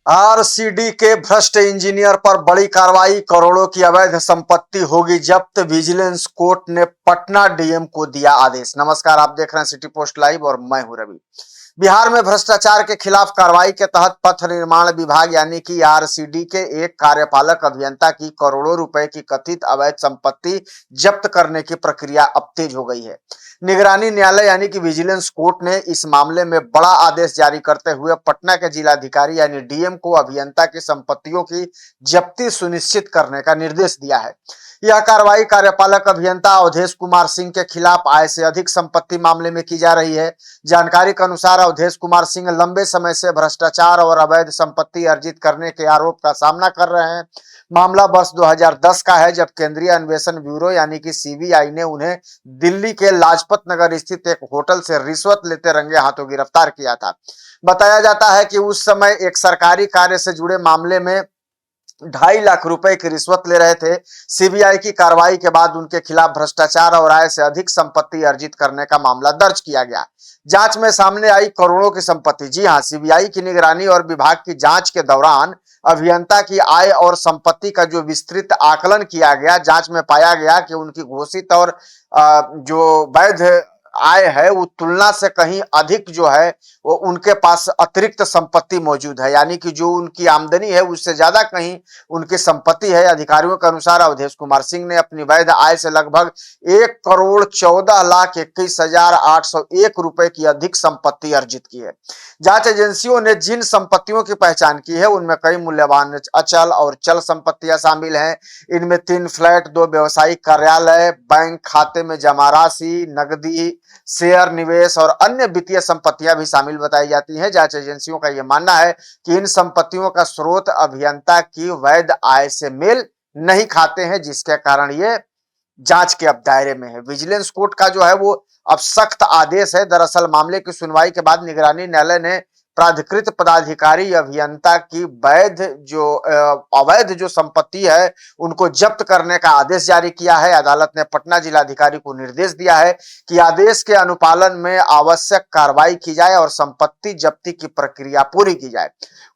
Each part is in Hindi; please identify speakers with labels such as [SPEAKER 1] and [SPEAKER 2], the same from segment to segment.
[SPEAKER 1] आरसीडी के भ्रष्ट इंजीनियर पर बड़ी कार्रवाई, करोड़ों की अवैध संपत्ति होगी जब्त, विजिलेंस कोर्ट ने पटना डीएम को दिया आदेश। नमस्कार, आप देख रहे हैं सिटी पोस्ट लाइव और मैं हूं रवि। बिहार में भ्रष्टाचार के खिलाफ कार्रवाई के तहत पथ निर्माण विभाग यानी कि आरसीडी के एक कार्यपालक अभियंता की करोड़ों रुपए की कथित अवैध संपत्ति जब्त करने की प्रक्रिया अब तेज हो गई है। निगरानी न्यायालय यानी कि विजिलेंस कोर्ट ने इस मामले में बड़ा आदेश जारी करते हुए पटना के जिलाधिकारी यानी डीएम को अभियंता की संपत्तियों की जब्ती सुनिश्चित करने का निर्देश दिया है। यह कार्रवाई कार्यपालक अभियंता अवधेश कुमार सिंह के खिलाफ आय से अधिक संपत्ति मामले में की जा रही है। जानकारी के अनुसार अवधेश कुमार सिंह लंबे समय से भ्रष्टाचार और अवैध संपत्ति अर्जित करने के आरोप का सामना कर रहे हैं। मामला वर्ष 2010 का है, जब केंद्रीय अन्वेषण ब्यूरो यानी कि सीबीआई ने उन्हें दिल्ली के लाजपत नगर स्थित एक होटल से रिश्वत लेते रंगे हाथों गिरफ्तार किया था। बताया जाता है कि उस समय एक सरकारी कार्य से जुड़े मामले में 2.5 लाख रुपए की रिश्वत ले रहे थे। सीबीआई की कार्रवाई के बाद उनके खिलाफ भ्रष्टाचार और आय से अधिक संपत्ति अर्जित करने का मामला दर्ज किया गया। जांच में सामने आई करोड़ों की संपत्ति। जी हां, सीबीआई की निगरानी और विभाग की जांच के दौरान अभियंता की आय और संपत्ति का जो विस्तृत आकलन किया गया, जांच में पाया गया कि उनकी घोषित और जो वैध आय है वो तुलना से कहीं अधिक जो है वो उनके पास अतिरिक्त संपत्ति मौजूद है, यानी कि जो उनकी आमदनी है उससे ज्यादा कहीं उनकी संपत्ति है। अधिकारियों के अनुसार अवधेश कुमार सिंह ने अपनी वैध आय से लगभग 1,14,21,801 रुपए की अधिक संपत्ति अर्जित की है। जांच एजेंसियों ने जिन संपत्तियों की पहचान की है उनमें कई मूल्यवान अचल और चल संपत्तियां शामिल हैं। इनमें 3 फ्लैट, 2 व्यवसायिक कार्यालय, बैंक खाते में जमा राशि, नकदी, शेयर निवेश और अन्य वित्तीय संपत्तियां भी शामिल बताई जाती हैं। जांच एजेंसियों का यह मानना है कि इन संपत्तियों का स्रोत अभियंता की वैध आय से मेल नहीं खाते हैं, जिसके कारण ये जांच के अब दायरे में है। विजिलेंस कोर्ट का जो है वो अब सख्त आदेश है। दरअसल मामले की सुनवाई के बाद निगरानी न्यायालय ने प्राधिकृत पदाधिकारी अभियंता की अवैध जो संपत्ति है उनको जब्त करने का आदेश जारी किया है। अदालत ने पटना जिलाधिकारी को निर्देश दिया है कि आदेश के अनुपालन में आवश्यक कार्रवाई की जाए और संपत्ति जब्ती की प्रक्रिया पूरी की जाए।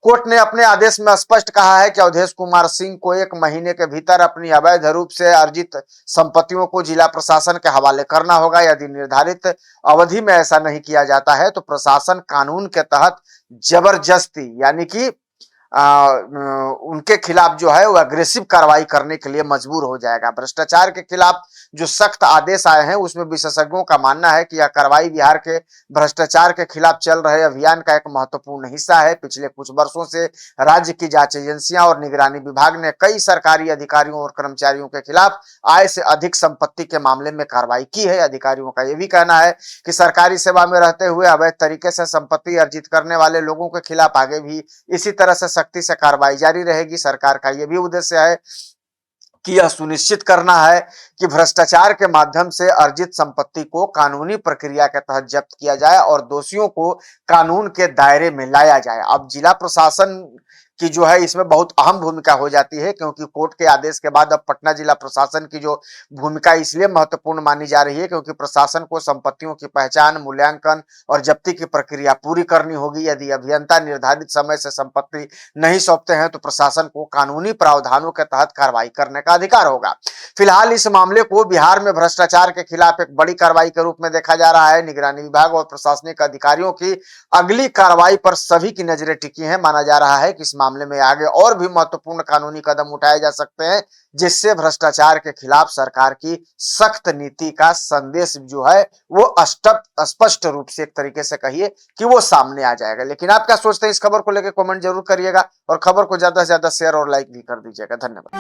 [SPEAKER 1] कोर्ट ने अपने आदेश में स्पष्ट कहा है कि अवधेश कुमार सिंह को 1 महीने के भीतर अपनी अवैध रूप से अर्जित संपत्तियों को जिला प्रशासन के हवाले करना होगा। यदि निर्धारित अवधि में ऐसा नहीं किया जाता है तो प्रशासन कानून के तहत जबरदस्ती यानी कि उनके खिलाफ जो है वो अग्रेसिव कार्रवाई करने के लिए मजबूर हो जाएगा। भ्रष्टाचार के खिलाफ जो सख्त आदेश आए हैं उसमें विशेषज्ञों का मानना है कि यह कार्रवाई बिहार के भ्रष्टाचार के खिलाफ चल रहे अभियान का एक महत्वपूर्ण हिस्सा है। पिछले कुछ वर्षों से राज्य की जांच एजेंसियां और निगरानी विभाग ने कई सरकारी अधिकारियों और कर्मचारियों के खिलाफ आय से अधिक संपत्ति के मामले में कार्रवाई की है। अधिकारियों का यह भी कहना है कि सरकारी सेवा में रहते हुए अवैध तरीके से संपत्ति अर्जित करने वाले लोगों के खिलाफ आगे भी इसी तरह से सख्ती से कार्रवाई जारी रहेगी। सरकार का यह भी उद्देश्य है कि यह सुनिश्चित करना है कि भ्रष्टाचार के माध्यम से अर्जित संपत्ति को कानूनी प्रक्रिया के तहत जब्त किया जाए और दोषियों को कानून के दायरे में लाया जाए। अब जिला प्रशासन की जो है इसमें बहुत अहम भूमिका हो जाती है, क्योंकि कोर्ट के आदेश के बाद अब पटना जिला प्रशासन की जो भूमिका इसलिए महत्वपूर्ण मानी जा रही है क्योंकि प्रशासन को संपत्तियों की पहचान, मूल्यांकन और जब्ती की प्रक्रिया पूरी करनी होगी। यदि अभियंता निर्धारित समय से संपत्ति नहीं सौंपते हैं तो प्रशासन को कानूनी प्रावधानों के तहत कार्रवाई करने का अधिकार होगा। फिलहाल इस मामले को बिहार में भ्रष्टाचार के खिलाफ एक बड़ी कार्रवाई के रूप में देखा जा रहा है। निगरानी विभाग और प्रशासनिक अधिकारियों की अगली कार्रवाई पर सभी की नजरें टिकी हैं। माना जा रहा है कि इस मामले में आगे और भी महत्वपूर्ण कानूनी कदम उठाए जा सकते हैं, जिससे भ्रष्टाचार के खिलाफ सरकार की सख्त नीति का संदेश जो है वो स्पष्ट रूप से एक तरीके से कहिए कि वो सामने आ जाएगा। लेकिन आप क्या सोचते हैं इस खबर को लेकर कमेंट जरूर करिएगा और खबर को ज्यादा से ज्यादा शेयर और लाइक भी कर दीजिएगा। धन्यवाद।